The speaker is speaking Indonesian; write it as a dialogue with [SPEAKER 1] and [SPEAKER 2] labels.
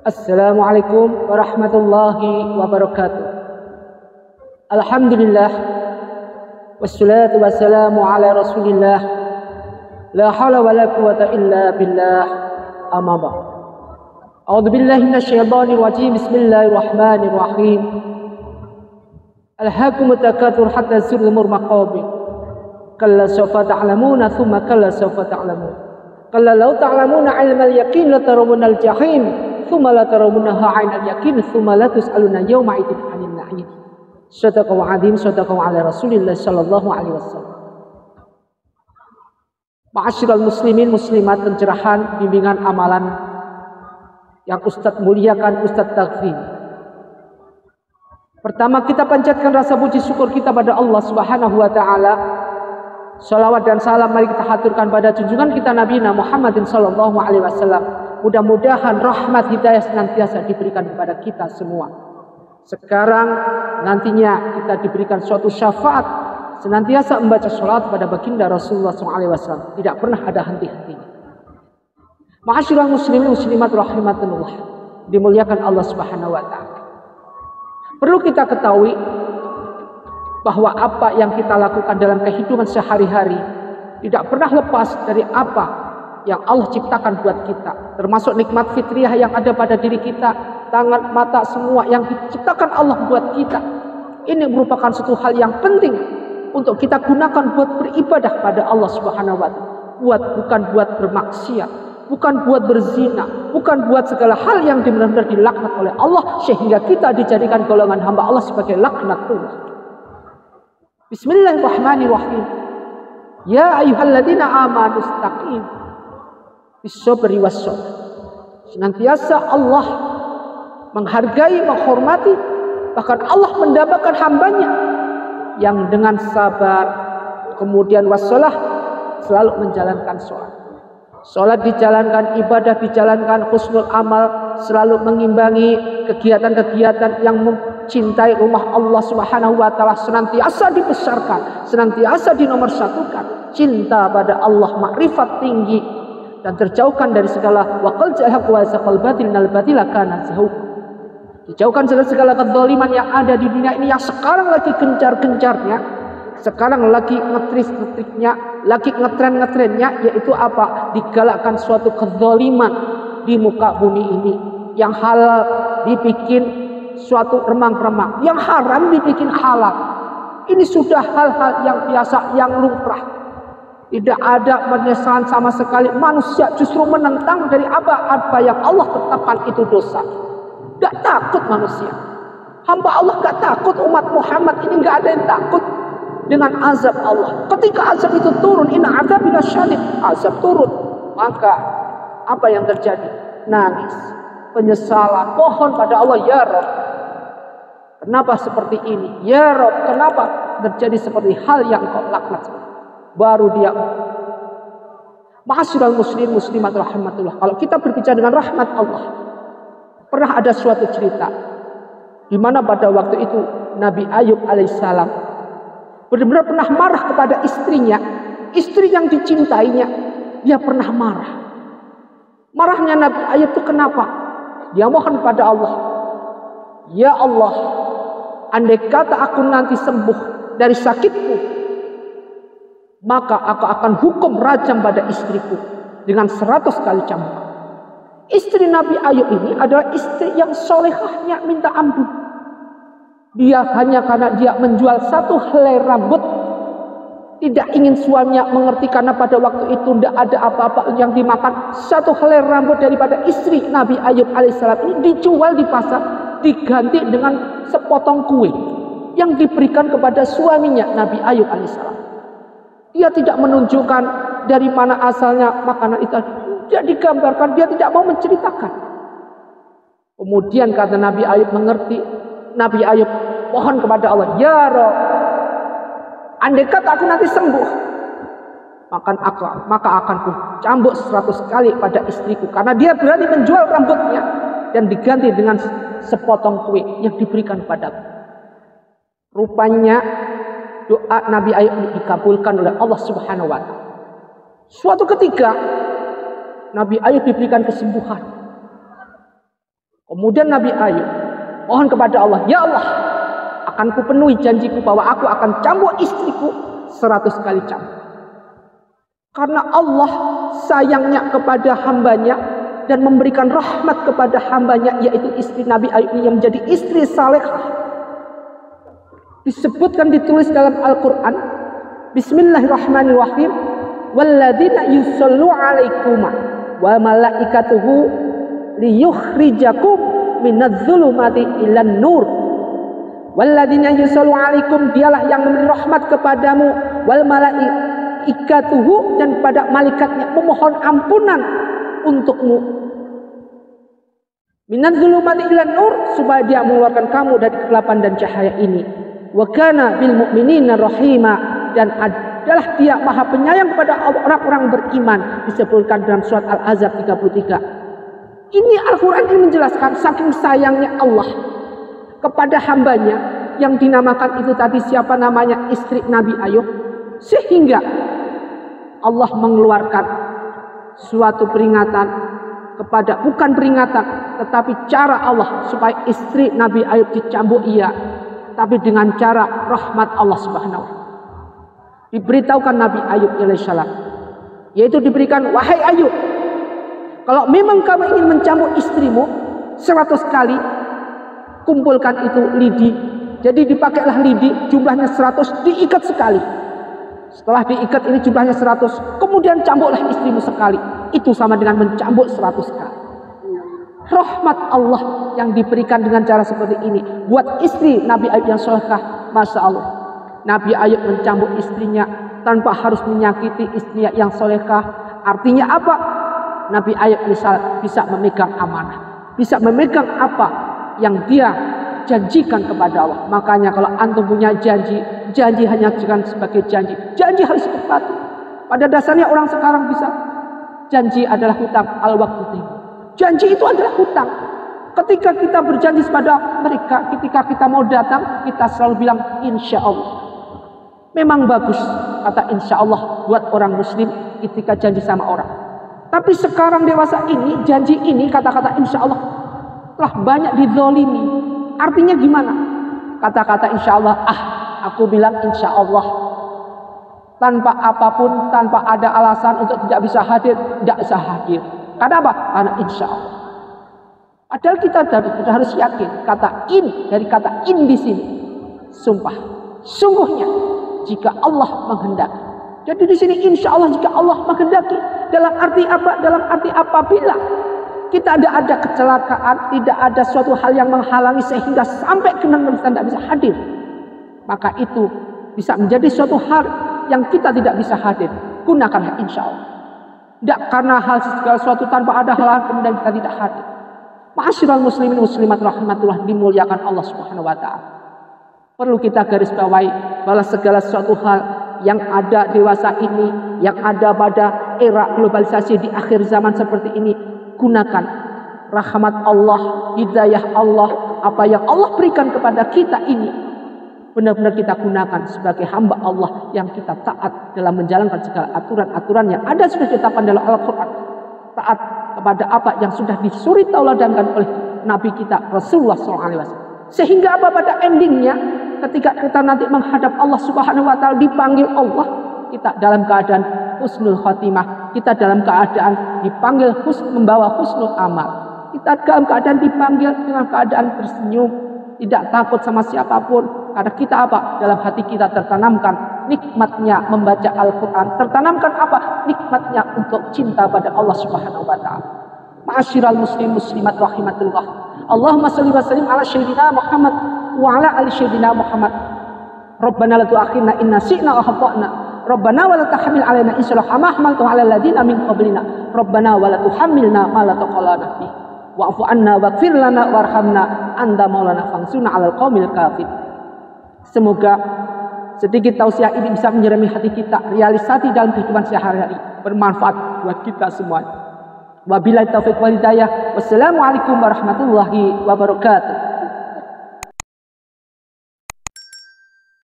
[SPEAKER 1] Assalamualaikum warahmatullahi wabarakatuh. Alhamdulillah wassalatu wassalamu ala Rasulillah. La haula wala quwwata illa billah. Amma ba'd. A'udzu billahi minasyaitonir rajim. Bismillahirrahmanirrahim. Alhaakumut takatsur hatta zurtumul maqabir. Kalla sawfa ta'lamuna thumma kalla sawfa ta'lamun. Kalla law ta'lamuna 'ilmal yaqin la tarawunnal jahim. Thumma la tarawunnaha 'ainal yaqin thumma la tus'aluna yawma idzin 'anil na'im. Shadaqallahu 'azim, shadaqallahu 'ala Rasulillah sallallahu alaihi wasallam. Ma'asyiral muslimin muslimat, pencerahan bimbingan amalan yang Ustadz muliakan, Ustadz Taghfir. Pertama, kita panjatkan rasa puji syukur kita pada Allah Subhanahu wa taala. Salawat dan salam mari kita haturkan pada junjungan kita Nabi Muhammadin sallallahu alaihi wasallam. Mudah-mudahan rahmat hidayah senantiasa diberikan kepada kita semua. Sekarang nantinya kita diberikan suatu syafaat senantiasa membaca sholawat pada baginda Rasulullah SAW. Tidak pernah ada henti-hentinya. Ma'asyiral muslimin muslimat rahimakumullah, dimuliakan Allah Subhanahu wa taala. Perlu kita ketahui bahwa apa yang kita lakukan dalam kehidupan sehari-hari tidak pernah lepas dari apa yang Allah ciptakan buat kita, termasuk nikmat fitriyah yang ada pada diri kita, tangan, mata, semua yang diciptakan Allah buat kita. Ini merupakan suatu hal yang penting untuk kita gunakan buat beribadah pada Allah Subhanahu wa taala. Bukan buat bermaksiat, bukan buat berzina, bukan buat segala hal yang benar-benar dilaknat oleh Allah sehingga kita dijadikan golongan hamba Allah sebagai laknatullah. Bismillahirrahmanirrahim. Ya ayyuhalladzina amanu istaqim bisabri wassabar. Senantiasa Allah menghargai, menghormati, bahkan Allah mendambakan hambanya yang dengan sabar, kemudian wassalah, selalu menjalankan sholat. Sholat dijalankan, ibadah dijalankan, husnul amal, selalu mengimbangi kegiatan-kegiatan yang mencintai rumah Allah Subhanahu wa taala, senantiasa dibesarkan, senantiasa dinomorsatukan. Cinta pada Allah, makrifat tinggi, dan terjauhkan dari segala waqal jahaq wa saqal batil nal batila kana zahuq. Dijauhkan dari segala kezaliman yang ada di dunia ini yang sekarang lagi gencar-gencarnya, sekarang lagi ngetris-ngetriknya, lagi ngetren-ngetrennya, yaitu apa? Digalakkan suatu kezaliman di muka bumi ini. Yang halal dibikin suatu remang-remang, yang haram dibikin halal. Ini sudah hal-hal yang biasa, yang lumrah. Tidak ada penyesalan sama sekali. Manusia justru menentang dari apa yang Allah tetapkan itu dosa. Gak takut manusia. Hamba Allah gak takut, umat Muhammad ini gak ada yang takut dengan azab Allah. Ketika azab itu turun, inna adzabina syadid, azab turun, maka apa yang terjadi? Nangis, penyesalan, mohon pada Allah, ya Rabb, kenapa seperti ini? Ya Rabb, kenapa terjadi seperti hal yang kau laknat? Baru dia. Ma'asyiral muslimin muslimat rahmatullah. Kalau kita berbicara dengan rahmat Allah, pernah ada suatu cerita di mana pada waktu itu Nabi Ayub alaihissalam benar-benar pernah marah kepada istrinya, istri yang dicintainya. Dia pernah marah. Marahnya Nabi Ayub itu kenapa? Dia mohon pada Allah, ya Allah, andai kata aku nanti sembuh dari sakitku, maka aku akan hukum rajam pada istriku dengan 100 kali cambuk. Istri Nabi Ayub ini adalah istri yang solehahnya minta ampun. Dia hanya karena dia menjual satu helai rambut, tidak ingin suaminya mengerti, karena pada waktu itu tidak ada apa-apa yang dimakan. Satu helai rambut daripada istri Nabi Ayub alaihissalam ini dijual di pasar, diganti dengan sepotong kue yang diberikan kepada suaminya Nabi Ayub alaihissalam. Dia tidak menunjukkan dari mana asalnya makanan itu. Dia digambarkan, dia tidak mau menceritakan. Kemudian kata Nabi Ayub mengerti. Nabi Ayub mohon kepada Allah, ya Rabb, andai kata aku nanti sembuh, maka akan ku cambuk 100 kali pada istriku, karena dia berani menjual rambutnya dan diganti dengan sepotong kue yang diberikan padaku. Rupanya doa Nabi Ayub dikabulkan oleh Allah Subhanahu wa taala. Suatu ketika Nabi Ayub diberikan kesembuhan. Kemudian Nabi Ayub mohon kepada Allah, ya Allah, akan kupenuhi janjiku bahwa aku akan cambuk istriku 100 kali cambuk. Karena Allah sayangnya kepada hambanya dan memberikan rahmat kepada hambanya, yaitu istri Nabi Ayub yang menjadi istri salehah. Disebutkan, ditulis dalam Al-Quran, Bismillahirrahmanirrahim, walladzina yusallu alaikuma wa malaikatuhu liyukhrijakum minadz-dzulumati ilan nur. Walladzina yusallu alaikum, dialah yang memberi rahmat kepadamu, wal malaikatuhu, dan pada malaikatnya memohon ampunan untukmu. Minadz-dzulumati ilan nur, supaya dia mengeluarkan kamu dari kegelapan dan cahaya ini. Wa kana bil mu'minina rahima, dan adalah dia maha penyayang kepada orang-orang beriman, disebutkan dalam surat Al-Ahzab 33. Ini Al-Quran ini menjelaskan saking sayangnya Allah kepada hambanya yang dinamakan itu tadi siapa namanya, istri Nabi Ayub, sehingga Allah mengeluarkan suatu peringatan kepada, bukan peringatan tetapi cara Allah supaya istri Nabi Ayub dicambuk, iya, tapi dengan cara rahmat Allah Subhanahu wa ta'ala. Diberitahukan Nabi Ayub alaihissalam, yaitu diberikan, wahai Ayub, kalau memang kamu ingin mencambuk istrimu 100 kali, kumpulkan itu lidi. Jadi dipakailah lidi, jumlahnya 100, diikat sekali. Setelah diikat ini jumlahnya 100, kemudian cambuklah istrimu sekali. Itu sama dengan mencambuk 100 kali. Rahmat Allah yang diberikan dengan cara seperti ini buat istri Nabi Ayub yang solehah. Masya Allah, Nabi Ayub mencambuk istrinya tanpa harus menyakiti istrinya yang solehah. Artinya apa? Nabi Ayub bisa memegang amanah, bisa memegang apa yang dia janjikan kepada Allah. Makanya kalau antum punya janji, janji hanya jangan sebagai janji, janji harus ditepati. Pada dasarnya orang sekarang bisa, janji adalah hutang, al-waqtu. Janji itu adalah hutang. Ketika kita berjanji kepada mereka, ketika kita mau datang, kita selalu bilang insya Allah. Memang bagus kata insya Allah buat orang muslim ketika janji sama orang. Tapi sekarang dewasa ini, janji ini, kata-kata insya Allah telah banyak dizolimi. Artinya gimana? Kata-kata insya Allah, aku bilang insya Allah, tanpa apapun, tanpa ada alasan untuk tidak bisa hadir, tidak bisa hadir. Karena apa? Karena insya Allah. Padahal kita harus yakin, kata in, dari kata in di sini, sumpah, sungguhnya jika Allah menghendaki. Jadi di sini insya Allah jika Allah menghendaki. Dalam arti apa? Dalam arti apabila kita ada kecelakaan, tidak ada suatu hal yang menghalangi sehingga sampai kita tidak bisa hadir, maka itu bisa menjadi suatu hal yang kita tidak bisa hadir. Gunakanlah insya Allah. Tidak karena hal segala sesuatu tanpa ada hal kemudian kita tidak hadir. Ma'asyiral muslimin muslimat rahmatullah, dimuliakan Allah Subhanahu wa ta'ala. Perlu kita garis bawahi bahwa segala sesuatu hal yang ada dewasa ini, yang ada pada era globalisasi di akhir zaman seperti ini, gunakan rahmat Allah, hidayah Allah, apa yang Allah berikan kepada kita ini, benar-benar kita gunakan sebagai hamba Allah yang kita taat dalam menjalankan segala aturan-aturan yang ada sudah ditetapkan dalam Al-Quran. Taat kepada apa yang sudah disuri tauladankan oleh Nabi kita Rasulullah SAW. Sehingga apa pada endingnya, ketika kita nanti menghadap Allah Subhanahu wa ta'ala, dipanggil Allah, kita dalam keadaan husnul khotimah, kita dalam keadaan dipanggil membawa husnul amal, kita dalam keadaan dipanggil dengan keadaan tersenyum, tidak takut sama siapapun, karena kita apa? Dalam hati kita tertanamkan nikmatnya membaca Al-Quran, tertanamkan apa? Nikmatnya untuk cinta pada Allah Subhanahu wa ta'ala. Ma'asyiral muslim muslimat rahimatullah, Allahumma sholli wa sallim ala sayyidina Muhammad wa ala ali sayyidina Muhammad. Rabbana la tu'akhirna in nasi'na aw akhtana. Rabbana wa la tahmil 'alaina isran kama hamaltahu 'alal ladzina min qablina. Rabbana wa la tuhammilna ma la taqala lana bih. Wa'fu 'anna waghfir lana warhamna anta maulana fansurna 'alal qaumil kafir. Semoga sedikit tausiah ini bisa menyerami hati kita, realisasi dalam kehidupan sehari-hari, bermanfaat buat kita semua. Wabillahi taufiq wal hidayah. Wassalamualaikum warahmatullahi wabarakatuh.